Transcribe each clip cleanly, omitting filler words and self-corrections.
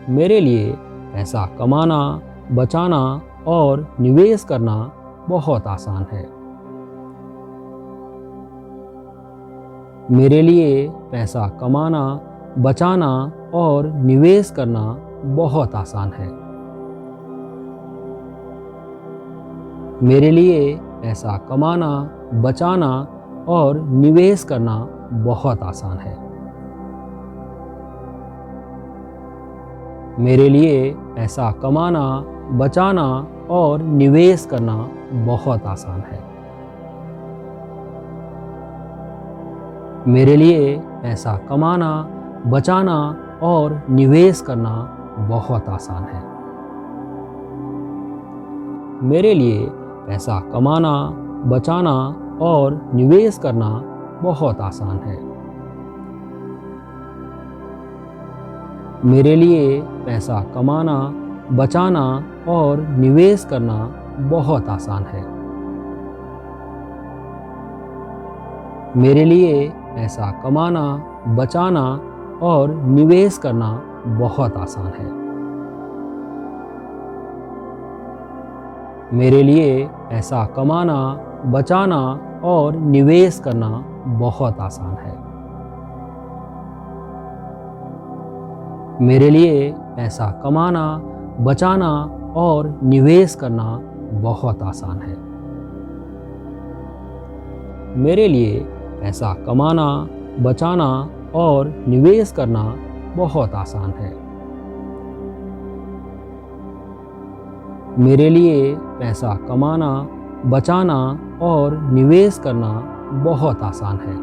मेरे लिए पैसा कमाना, बचाना और निवेश करना बहुत आसान है। मेरे लिए पैसा कमाना, बचाना और निवेश करना बहुत आसान है। मेरे लिए पैसा कमाना, बचाना और निवेश करना बहुत आसान है। मेरे लिए पैसा कमाना, बचाना और निवेश करना बहुत आसान है। मेरे लिए पैसा कमाना, बचाना और निवेश करना बहुत आसान है। मेरे लिए पैसा कमाना, बचाना और निवेश करना बहुत आसान है। मेरे लिए पैसा कमाना, बचाना और निवेश करना बहुत आसान है। मेरे लिए पैसा कमाना, बचाना और निवेश करना बहुत आसान है। मेरे लिए पैसा कमाना, बचाना और निवेश करना बहुत आसान है। मेरे लिए पैसा कमाना, बचाना और निवेश करना बहुत आसान है। मेरे लिए पैसा कमाना, बचाना और निवेश करना बहुत आसान है। मेरे लिए पैसा कमाना, बचाना और निवेश करना बहुत आसान है।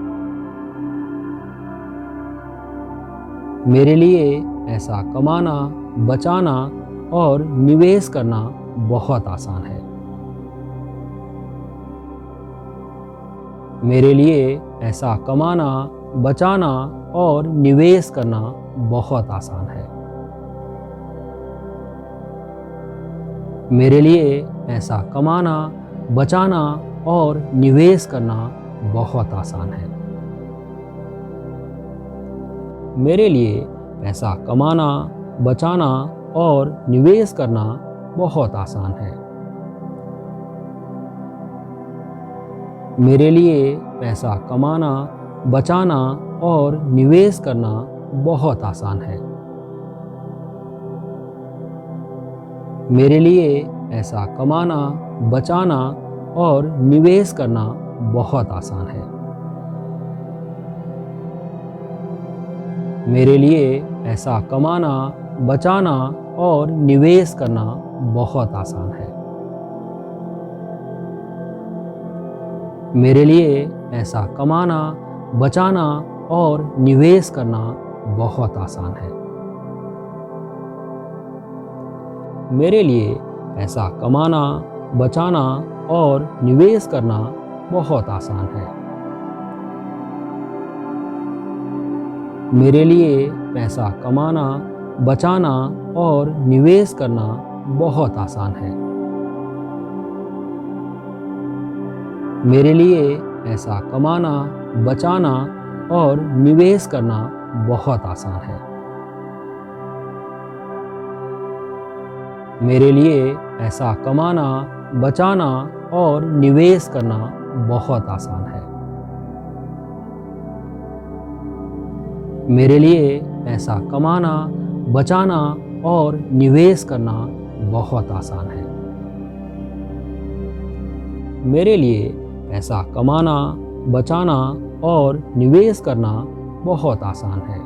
मेरे लिए पैसा कमाना, बचाना और निवेश करना बहुत आसान है। मेरे लिए पैसा कमाना, बचाना और निवेश करना बहुत आसान है। मेरे लिए पैसा कमाना, बचाना और निवेश करना बहुत आसान है। मेरे लिए पैसा कमाना, बचाना और निवेश करना बहुत आसान है। मेरे लिए पैसा कमाना, बचाना और निवेश करना बहुत आसान है। मेरे लिए पैसा कमाना, बचाना और निवेश करना बहुत आसान है। मेरे लिए पैसा कमाना, बचाना और निवेश करना बहुत आसान है। मेरे लिए पैसा कमाना, बचाना और निवेश करना बहुत आसान है। मेरे लिए पैसा कमाना, बचाना और निवेश करना बहुत आसान है। मेरे लिए पैसा कमाना, बचाना और निवेश करना बहुत आसान है। मेरे लिए पैसा कमाना, बचाना और निवेश करना बहुत आसान है। मेरे लिए पैसा कमाना, बचाना और निवेश करना बहुत आसान है। मेरे लिए पैसा कमाना, बचाना और निवेश करना बहुत आसान है। मेरे लिए पैसा कमाना, बचाना और निवेश करना बहुत आसान है।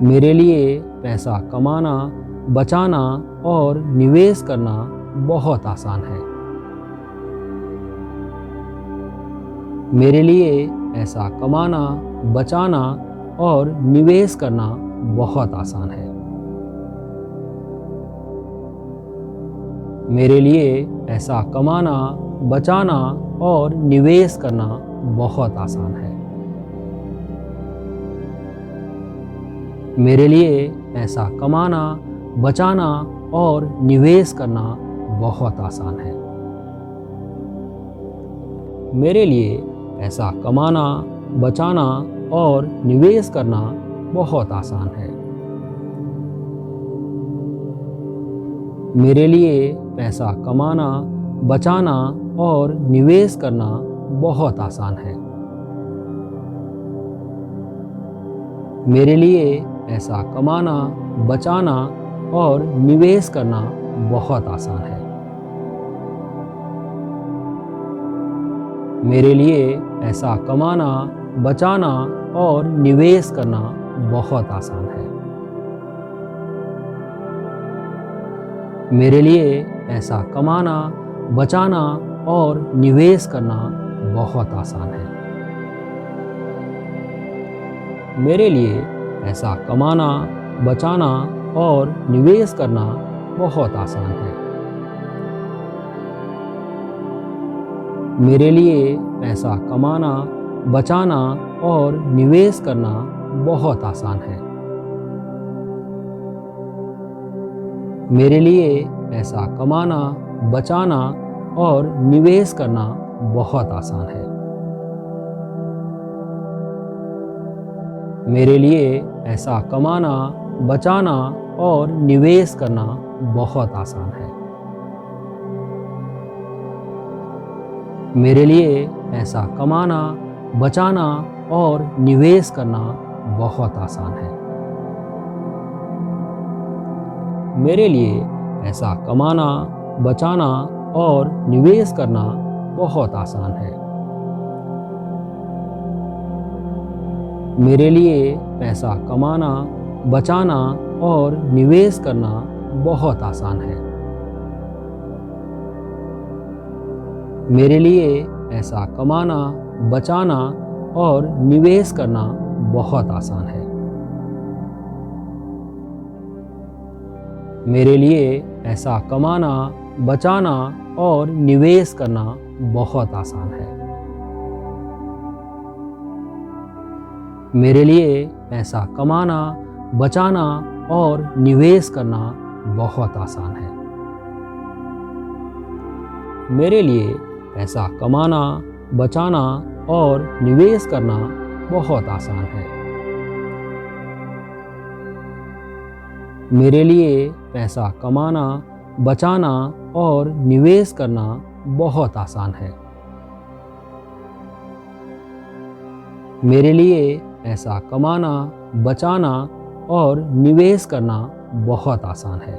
मेरे लिए पैसा कमाना, बचाना और निवेश करना बहुत आसान है। मेरे लिए पैसा कमाना, बचाना और निवेश करना बहुत आसान है। मेरे लिए पैसा कमाना, बचाना और निवेश करना बहुत आसान है। मेरे लिए पैसा कमाना, बचाना और निवेश करना बहुत आसान है। मेरे लिए पैसा कमाना, बचाना और निवेश करना बहुत आसान है। मेरे लिए पैसा कमाना, बचाना और निवेश करना बहुत आसान है। मेरे लिए पैसा कमाना, बचाना और निवेश करना बहुत आसान है। मेरे लिए पैसा कमाना, बचाना और निवेश करना बहुत आसान है। मेरे लिए पैसा कमाना, बचाना और निवेश करना बहुत आसान है। मेरे लिए पैसा कमाना, बचाना और निवेश करना बहुत आसान है। मेरे लिए पैसा कमाना, बचाना और निवेश करना बहुत आसान है। मेरे लिए पैसा कमाना, बचाना और निवेश करना बहुत आसान है। मेरे लिए पैसा कमाना, बचाना और निवेश करना बहुत आसान है। मेरे लिए पैसा कमाना, बचाना और निवेश करना बहुत आसान है। मेरे लिए पैसा कमाना, बचाना और निवेश करना बहुत आसान है। मेरे लिए पैसा कमाना, बचाना और निवेश करना बहुत आसान है। मेरे लिए पैसा कमाना, बचाना और निवेश करना बहुत आसान है। मेरे लिए पैसा कमाना, बचाना और निवेश करना बहुत आसान है। मेरे लिए पैसा कमाना, बचाना और निवेश करना बहुत आसान है। मेरे लिए पैसा कमाना, बचाना और निवेश करना बहुत आसान है। मेरे लिए पैसा कमाना, बचाना और निवेश करना बहुत आसान है। मेरे लिए पैसा कमाना, बचाना और निवेश करना बहुत आसान है।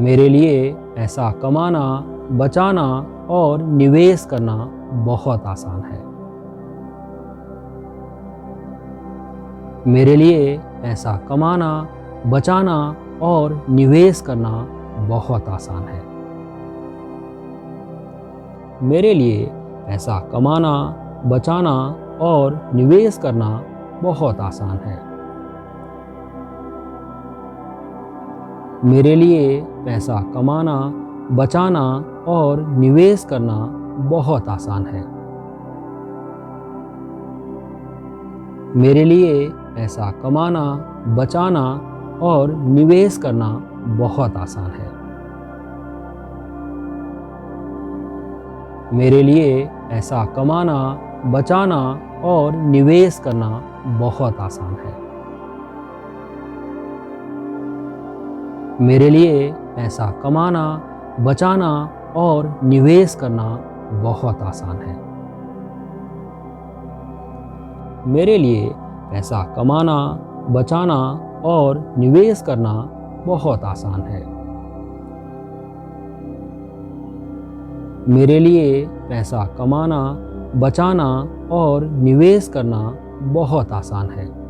मेरे लिए पैसा कमाना, बचाना और निवेश करना बहुत आसान है। मेरे लिए पैसा कमाना, बचाना और निवेश करना बहुत आसान है। मेरे लिए पैसा कमाना, बचाना और निवेश करना बहुत आसान है। मेरे लिए पैसा कमाना, बचाना और निवेश करना बहुत आसान है। मेरे लिए पैसा कमाना, बचाना और निवेश करना बहुत आसान है। मेरे लिए पैसा कमाना, बचाना और निवेश करना बहुत आसान है। मेरे लिए पैसा कमाना, बचाना और निवेश करना बहुत आसान है। मेरे लिए पैसा कमाना, बचाना और निवेश करना बहुत आसान है। मेरे लिए पैसा कमाना, बचाना और निवेश करना बहुत आसान है।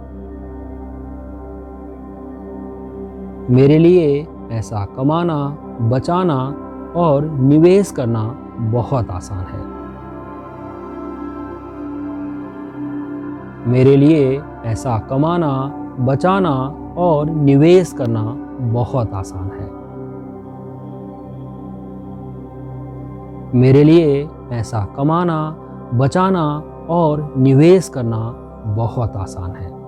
मेरे लिए पैसा कमाना, बचाना और निवेश करना बहुत आसान है। मेरे लिए पैसा कमाना, बचाना और निवेश करना बहुत आसान है। मेरे लिए पैसा कमाना, बचाना और निवेश करना बहुत आसान है।